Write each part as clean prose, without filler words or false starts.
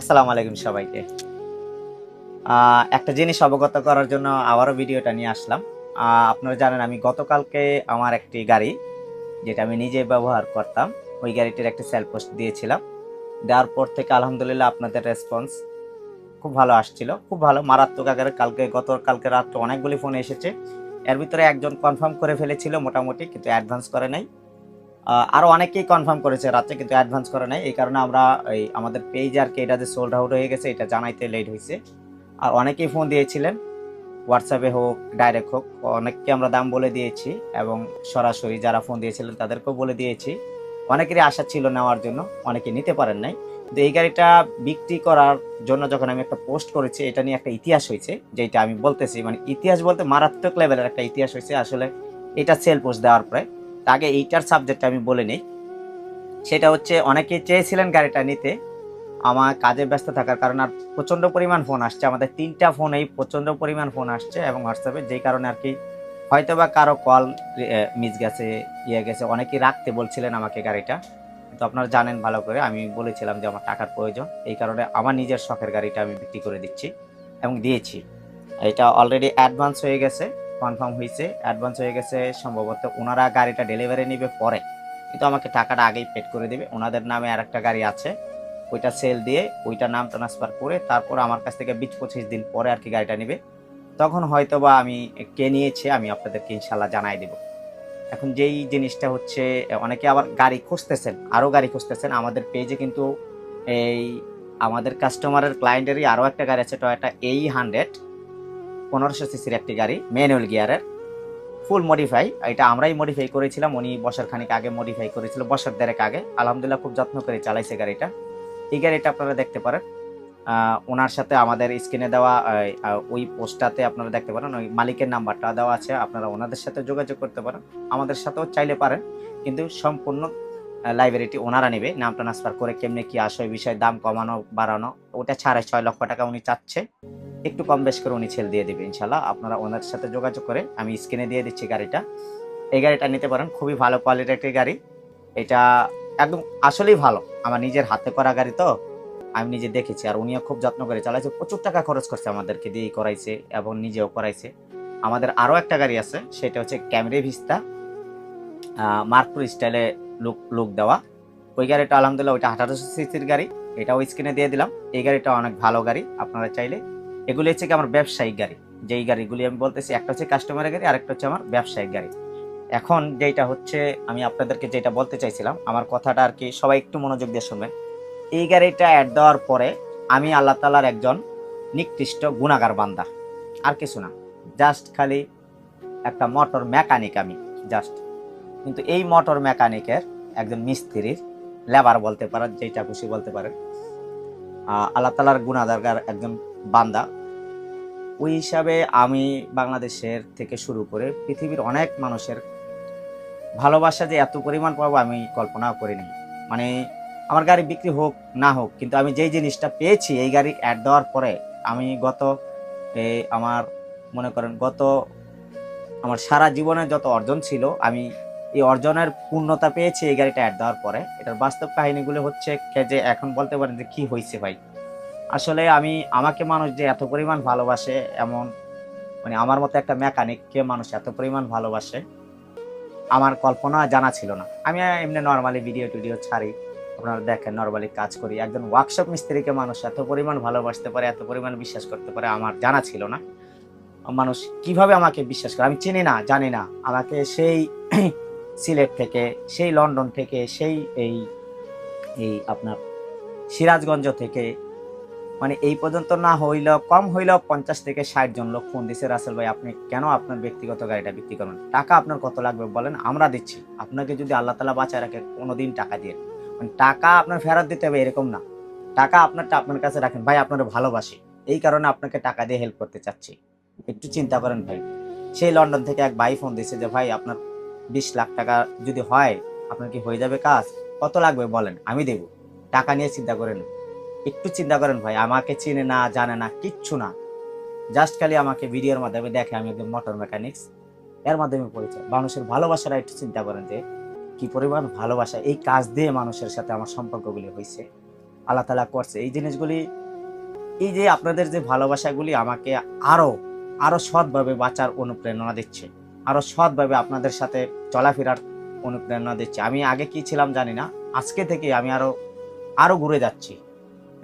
আসসালামু আলাইকুম সবাইকে। একটা জিনিস অবগত করার জন্য আবারও ভিডিওটা নিয়ে আসলাম। আপনারা জানেন আমি গতকালকে আমার একটি গাড়ি, যেটা আমি নিজে ব্যবহার করতাম, ওই গাড়িটির একটা সেল পোস্ট দিয়েছিলাম। দেওয়ার পর থেকে আলহামদুলিল্লাহ আপনাদের রেসপন্স খুব ভালো আসছিল। খুব ভালো, মারাত্মক আকারে। গতকালকে রাত্রে অনেকগুলি ফোন এসেছে। এর ভিতরে একজন কনফার্ম করে ফেলেছিল মোটামুটি, কিন্তু অ্যাডভান্স করে নাই। আরো অনেকেই কনফার্ম করেছে রাতে, কিন্তু অ্যাডভান্স করে নাই। এই কারণে আমরা আমাদের পেজ আর কি এটা যে সোল্ড আউট হয়ে গেছে এটা জানাইতে লেট হয়েছে। আর অনেকেই ফোন দিয়েছিলেন, হোয়াটসঅ্যাপে হোক ডাইরেক্ট হোক, অনেককে আমরা দাম বলে দিয়েছি এবং সরাসরি যারা ফোন দিয়েছিলেন তাদেরকেও বলে দিয়েছি। অনেকেরই আশা ছিল নেওয়ার জন্য, অনেকে নিতে পারেন নাই। কিন্তু এই গাড়িটা বিক্রি করার জন্য যখন আমি একটা পোস্ট করেছি, এটা নিয়ে একটা ইতিহাস হয়েছে, যেটা আমি বলতেছি। মানে ইতিহাস বলতে মারাত্মক লেভেলের একটা ইতিহাস হয়েছে আসলে এটা সেল পোস্ট দেওয়ার পরে। আগে এইটার সাবজেক্ট আমি বলে নিই। সেটা হচ্ছে অনেকেই চেয়েছিলেন গাড়িটা নিতে, আমার কাজে ব্যস্ত থাকার কারণে। আর প্রচন্ড পরিমাণ ফোন আসছে, আমাদের 3টা ফোনেই প্রচন্ড পরিমাণ ফোন আসছে এবং হোয়াটসঅ্যাপে, যেই কারণে আর কি হয়তো বা কারো কল মিস গেছে, গেছে। অনেকেই রাখতে বলছিলেন আমাকে গাড়িটা, কিন্তু আপনারা জানেন ভালো করে আমি বলেছিলাম যে আমার টাকার প্রয়োজন, এই কারণে আমার নিজের শখের গাড়িটা আমি বিক্রি করে দিচ্ছি এবং দিয়েছি। এটা অলরেডি অ্যাডভান্স হয়ে গেছে, কনফার্ম হয়েছে, অ্যাডভান্স হয়ে গেছে। সম্ভবত ওনারা গাড়িটা ডেলিভারি নেবে পরে, কিন্তু আমাকে টাকাটা আগেই পেড করে দেবে। ওনাদের নামে আর একটা গাড়ি আছে, ওইটা সেল দিয়ে ওইটা নাম ট্রান্সফার করে তারপর আমার কাছ থেকে 20-25 দিন পরে আর কি গাড়িটা নেবে। তখন হয়তো বা আমি কে নিয়েছে আমি আপনাদেরকে ইনশাল্লাহ জানাই দেব। এখন যেই জিনিসটা হচ্ছে, অনেকে আবার গাড়ি খুঁজতেছেন, আরও গাড়ি খুঁজতেছেন আমাদের পেজে, কিন্তু এই আমাদের কাস্টমারের ক্লায়েন্টেরই আরও একটা গাড়ি আছে, টয়োটা এই100 1500 সিসির একটি গাড়ি, ম্যানুয়াল গিয়ারের, ফুল মডিফাই। এটা আমরাই মডিফাই করেছিলাম, উনি বছর খানিক আগে মডিফাই করেছিল, বছর দেড়েক আগে। আলহামদুলিল্লাহ খুব যত্ন করে চালাইছে গাড়িটা। এই গাড়িটা আপনারা দেখতে পারেন, ওনার সাথে আমাদের স্ক্রিনে দেওয়া ওই পোস্টটাতে আপনারা দেখতে পারেন, ওই মালিকের নাম্বারটা দেওয়া আছে, আপনারা ওনাদের সাথে যোগাযোগ করতে পারেন, আমাদের সাথেও চাইলে পারেন। কিন্তু সম্পূর্ণ লাইব্রেরিটি ওনারা নেবে, নাম ট্রান্সফার করে কেমনে কি আসে বিষয়, দাম কমানো বাড়ানো, ওটা 6.5 লক্ষ টাকা উনি চাচ্ছে। একটু কম বেশ করে উনি ছেল দিয়ে দেবে ইনশাল্লাহ। আপনারা ওনার সাথে যোগাযোগ করে, আমি স্ক্রিনে দিয়ে দিচ্ছি গাড়িটা, এই গাড়িটা নিতে পারেন। খুবই ভালো কোয়ালিটির একটি গাড়ি এটা, একদম আসলেই ভালো। আমার নিজের হাতে করা গাড়ি তো, আমি নিজে দেখেছি। আর উনিও খুব যত্ন করে চালাইছে, প্রচুর টাকা খরচ করছে, আমাদেরকে দিয়েই করাইছে এবং নিজেও করাইছে। আমাদের আরও একটা গাড়ি আছে, সেটা হচ্ছে ক্যামরি ভিস্তা, মার্কপুর স্টাইলে লুক দেওয়া। ওই গাড়িটা আলহামদুলিল্লাহ, ওইটা 1800 সিসির গাড়ি, এটাও স্ক্রিনে দিয়ে দিলাম। এই গাড়িটা অনেক ভালো গাড়ি, আপনারা চাইলে। এগুলি হচ্ছে কি আমার ব্যবসায়িক গাড়ি, যেই গাড়িগুলি আমি বলতেছি, একটা হচ্ছে কাস্টমারের গাড়ি, আরেকটা হচ্ছে আমার ব্যবসায়িক গাড়ি। এখন যেটা হচ্ছে, আমি আপনাদেরকে যেটা বলতে চাইছিলাম, আমার কথাটা আর কি সবাই একটু মনোযোগ দিয়ে শুনবেন। এই গাড়িটা অ্যাড দেওয়ার পরে আমি আল্লাহ তাআলার একজন নিকৃষ্ট গুনাহগার বান্দা, আর কিছু না। জাস্ট খালি একটা মোটর মেকানিক আমি, জাস্ট। কিন্তু এই মোটর মেকানিকের একজন মিস্ত্রির লেবার বলতে পারেন, যেটা খুশি বলতে পারেন, আল্লাহ তাআলার গুনাহগার একজন বান্দা। ওই হিসাবে আমি বাংলাদেশের থেকে শুরু করে পৃথিবীর অনেক মানুষের ভালোবাসা যে এত পরিমাণ পাবো আমি কল্পনাও করিনি। মানে আমার গাড়ি বিক্রি হোক না হোক, কিন্তু আমি যেই জিনিসটা পেয়েছি এই গাড়ি অ্যাড দেওয়ার পরে, আমি আমার মনে করেন আমার সারা জীবনের যত অর্জন ছিল, আমি এই অর্জনের পূর্ণতা পেয়েছি এই গাড়িটা অ্যাড দেওয়ার পরে। এটার বাস্তব কাহিনীগুলো হচ্ছে যে এখন বলতে পারেন যে কি হয়েছে ভাই। আসলে আমাকে মানুষ যে এত পরিমাণ ভালোবাসে, এমন মানে আমার মতো একটা মেকানিককে মানুষ এত পরিমাণ ভালোবাসে, আমার কল্পনা জানা ছিল না। আমি এমনি নর্মালি ভিডিও টিডিও ছাড়ি, আপনারা দেখেন, নর্মালি কাজ করি। একজন ওয়ার্কশপ মিস্ত্রিকে মানুষ এত পরিমাণ ভালোবাসতে পারে, এত পরিমাণ বিশ্বাস করতে পারে, আমার জানা ছিল না। মানুষ কিভাবে আমাকে বিশ্বাস করে, আমি চিনি না, জানি না। আমাকে সেই সিলেট থেকে, সেই লন্ডন থেকে, সেই এই এই আপনার সিরাজগঞ্জ থেকে, মানে এই পর্যন্ত না হইলেও কম হইলেও 50 থেকে 60 জন লোক ফোন দিছে, রাসেল ভাই আপনি কেন আপনার ব্যক্তিগত গাড়িটা বিক্রি করবেন, টাকা আপনার কত লাগবে বলেন, আমরা দিচ্ছি। আপনাকে যদি আল্লাহ তাআলা বাঁচায় রাখে, কোনোদিন টাকা দিয়ে, মানে টাকা আপনার ফেরত দিতে হবে এরকম না। টাকা আপনার কাছে রাখেন ভাই, আপনার ভালোবাসি, এই কারণে আপনাকে টাকা দিয়ে হেল্প করতে চাচ্ছি। একটু চিন্তা করেন ভাই। সেই লন্ডন থেকে এক ভাই ফোন দিছে যে ভাই আপনার 20 লাখ টাকা যদি হয়, আপনার কি হয়ে যাবে কাজ, কত লাগবে বলেন, আমি দেব। টাকা নিয়ে চিন্তা করেন, একটু চিন্তা করেন ভাই। আমাকে চিনে না, জানে না, কিচ্ছু না, জাস্ট খালি আমাকে ভিডিওর মাধ্যমে দেখে আমি একজন মোটর মেকানিক্স, এর মাধ্যমে পরিচয়। মানুষের ভালোবাসাটা একটু চিন্তা করেন যে কি পরিমাণ ভালোবাসা, এই কাজ দিয়ে মানুষের সাথে আমার সম্পর্কগুলি হয়েছে। আল্লাহ তাআলা করছে। এই জিনিসগুলি, এই যে আপনাদের যে ভালোবাসাগুলি আমাকে আরো আরো সৎভাবে বাঁচার অনুপ্রেরণা দিচ্ছে, আরো সৎভাবে আপনাদের সাথে চলাফেরার অনুপ্রেরণা দিচ্ছে। আমি আগে কি ছিলাম জানি না, আজকে থেকে আমি আরো আরো ঘুরে যাচ্ছি।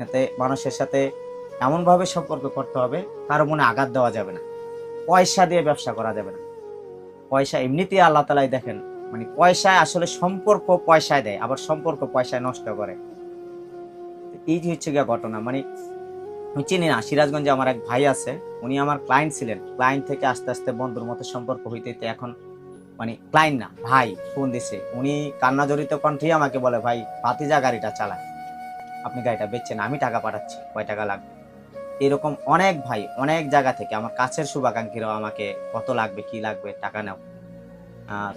এতে মানুষের সাথে এমনভাবে সম্পর্ক করতে হবে, কারো মনে আঘাত দেওয়া যাবে না, পয়সা দিয়ে ব্যবসা করা যাবে না। পয়সা এমনিতেই আল্লাহ তাআলাই দেখেন, মানে পয়সায় আসলে সম্পর্ক পয়সায় দেয়, আবার সম্পর্ক পয়সায় নষ্ট করে। এই যে হচ্ছে গিয়া ঘটনা। মানে আমি চিনি না, সিরাজগঞ্জে আমার এক ভাই আছে, উনি আমার ক্লায়েন্ট ছিলেন। ক্লায়েন্ট থেকে আস্তে আস্তে বন্ধুর মতো সম্পর্ক হইতে হইতে এখন মানে ক্লায়েন্ট না, ভাই ফোন দিছে। উনি কান্না জড়িত কণ্ঠেই আমাকে বলে, ভাই ভাতিজা গাড়িটা চালায়, আপনি গাড়িটা বেচছেন, আমি টাকা পাঠাচ্ছি, কয় টাকা লাগবে। এরকম অনেক ভাই অনেক জায়গা থেকে, আমার কাছের শুভাকাঙ্ক্ষীরাও আমাকে, কত লাগবে, কি লাগবে, টাকা নাও,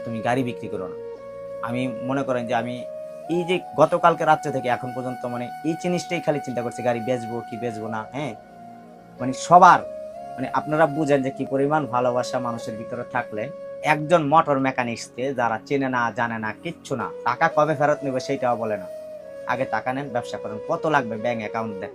তুমি গাড়ি বিক্রি করো না। আমি মনে করেন যে আমি এই যে গতকালকে রাত্রে থেকে এখন পর্যন্ত মানে এই জিনিসটাই খালি চিন্তা করছি, গাড়ি বেচবো কি বেচবো না। হ্যাঁ, মানে সবার, মানে আপনারা বুঝেন যে কি পরিমাণ ভালোবাসা মানুষের ভিতরে থাকলে একজন মোটর মেকানিক্সকে যারা চেনে না জানে না কিচ্ছু না, টাকা কবে ফেরত নেবে সেইটাও বলে না, আগে টাকা নেন, ব্যবসা করেন, কত লাগবে ব্যাংক অ্যাকাউন্ট দেন।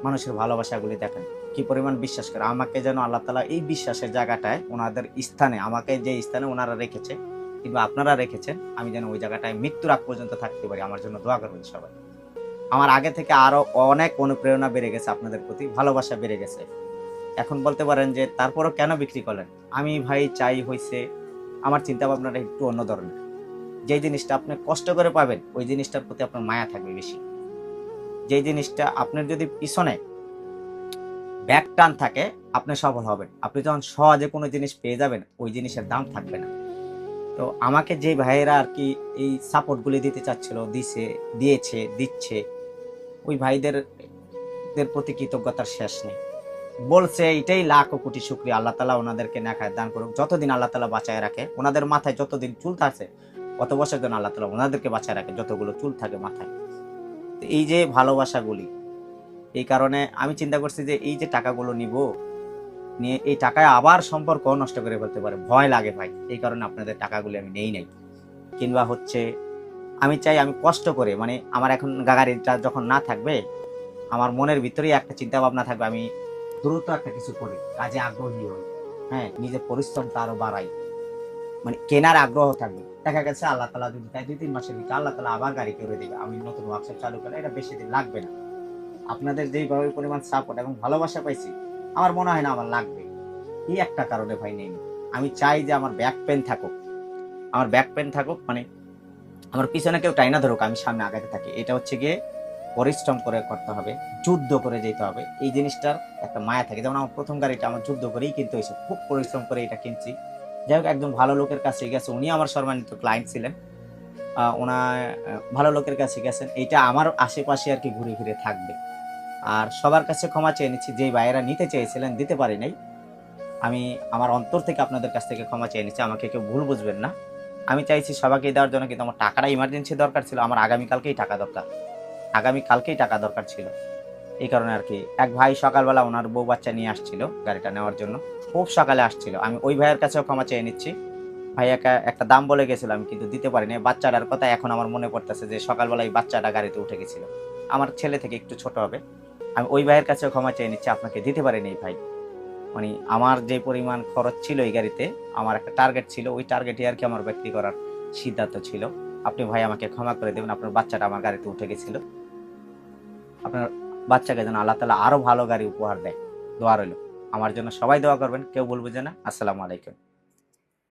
মানুষের ভালোবাসাগুলি দেখেন কি পরিমাণ বিশ্বাস করে আমাকে, যেন আল্লাহ তাআলা এই বিশ্বাসের জায়গাটায় ওনাদের স্থানে, আমাকে যে স্থানে ওনারা রেখেছে কিংবা আপনারা রেখেছেন, আমি যেন ওই জায়গাটায় মৃত্যুর আগ পর্যন্ত থাকতে পারি। আমার জন্য দোয়া করবেন সবাই। আমার আগে থেকে আরো অনেক অনুপ্রেরণা বেড়ে গেছে, আপনাদের প্রতি ভালোবাসা বেড়ে গেছে। এখন বলতে পারেন যে তারপরও কেন বিক্রি করলেন? আমি ভাই চাই হইছে, আমার চিন্তা ভাবনাটা একটু অন্য ধরনের। যে জিনিসটা আপনি কষ্ট করে পাবেন, ওই জিনিসটার প্রতি আপনার মায়া থাকবে বেশি। যে জিনিসটা আপনার যদি পিছনে ব্যাক টান থাকে, আপনি সফল হবেন। আপনি যখন সহজে কোনো জিনিস পেয়ে যাবেন, ওই জিনিসের দাম থাকবে না। তো আমাকে যে ভাইয়েরা আর কি এই সাপোর্ট গুলি দিতে চাচ্ছিল, দিয়েছে, দিচ্ছে, ওই ভাইদের প্রতি কৃতজ্ঞতার শেষ নেই। বলছে এটাই লাখ ও কোটি শুকরিয়া, আল্লাহ তাআলা ওনাদেরকে নেখায় দান করুক, যতদিন আল্লাহ তাআলা বাঁচায় রাখে, ওনাদের মাথায় যতদিন চুল থাকে, কত বছর জন্য আল্লাহ তাআলা ওনাদেরকে বাঁচায় রাখে, যতগুলো চুল থাকে মাথায়। তো এই যে ভালোবাসাগুলি, এই কারণে আমি চিন্তা করছি যে এই যে টাকাগুলো নিয়ে এই টাকায় আবার সম্পর্ক নষ্ট করে ফেলতে পারে, ভয় লাগে ভাই। এই কারণে আপনাদের টাকাগুলি আমি নেই নাই। কিংবা হচ্ছে আমি চাই আমি কষ্ট করে, মানে আমার এখন গাড়িটা যখন না থাকবে, আমার মনের ভিতরেই একটা চিন্তা ভাবনা থাকবে, আমি দ্রুত একটা কিছু করি, কাজে আগ্রহী হই, হ্যাঁ, নিজের পরিশ্রমটা আরো বাড়াই, মানে কেনার আগ্রহ থাকবে। দেখা গেছে আল্লাহ তাআলা যদি তাই 2-3 মাসের ভিতরে আল্লাহ তাআলা আবার গাড়ি করে দিবে, আমি নতুন ওয়ার্কশপ চালু করলে এটা বেশি দিন লাগবে না। আপনাদের যেইভাবে পরিমাণ সাপোর্ট এবং ভালোবাসা পাইছি, আমার মনে হয় না আমার লাগবে। এই একটা কারণে ভাই নেই। আমি চাই যে আমার ব্যাক পেন থাকুক, আমার ব্যাক পেন থাকুক, মানে আমার পিছনে কেউ টাইনা ধরুক, আমি সামনে আগাতে থাকি। এটা হচ্ছে গিয়ে পরিশ্রম করে করতে হবে, যুদ্ধ করে যেতে হবে। এই জিনিসটার একটা মায়া থাকে। যেমন আমার প্রথম গাড়িটা আমার যুদ্ধ করেই কিনতে হয়েছে, খুব পরিশ্রম করে এটা কিনছি। যাই হোক, একজন ভালো লোকের কাছে গেছে, উনি আমার সম্মানিত ক্লায়েন্ট ছিলেন। ওনার ভালো লোকের কাছে গেছেন, এইটা আমার আশেপাশে আর কি ঘুরে ফিরে থাকবে। আর সবার কাছে ক্ষমা চেয়ে নিচ্ছি, যেই ভাইয়েরা নিতে চেয়েছিলেন দিতে পারি নাই, আমি আমার অন্তর থেকে আপনাদের কাছ থেকে ক্ষমা চেয়ে নিচ্ছি, আমাকে কেউ ভুল বুঝবেন না। আমি চাইছি সবাইকে দেওয়ার জন্য, কিন্তু আমার টাকাটা ইমার্জেন্সি দরকার ছিল, আমার আগামীকালকেই টাকা দরকার ছিল। এই কারণে আর কি এক ভাই সকালবেলা ওনার বউ বাচ্চা নিয়ে আসছিল গাড়িটা নেওয়ার জন্য, খুব সকালে আসছিল। আমি ওই ভাইয়ের কাছেও ক্ষমা চেয়ে নিচ্ছি। ভাই একটা দাম বলে গেছিল, আমি কিন্তু দিতে পারিনি। বাচ্চাটার কথা এখন আমার মনে পড়তেছে যে সকালবেলায় বাচ্চাটা গাড়িতে উঠে গেছিল, আমার ছেলে থেকে একটু ছোট হবে। আমি ওই ভাইয়ের কাছেও ক্ষমা চেয়ে নিচ্ছি, আপনাকে দিতে পারিনি ভাই। মানে আমার যে পরিমাণ খরচ ছিল এই গাড়িতে, আমার একটা টার্গেট ছিল, ওই টার্গেটে আর কি আমার বিক্রি করার সিদ্ধান্ত ছিল। আপনি ভাই আমাকে ক্ষমা করে দেবেন, আপনার বাচ্চাটা আমার গাড়িতে উঠে গেছিল। আপনার বাচ্চাকে যেন আল্লাহ তাআলা আরো ভালো গাড়ি উপহার দেয়, দোয়া রইল। আমার জন্য সবাই দোয়া করবেন, কেউ ভুল বুঝে না। আসসালামু আলাইকুম।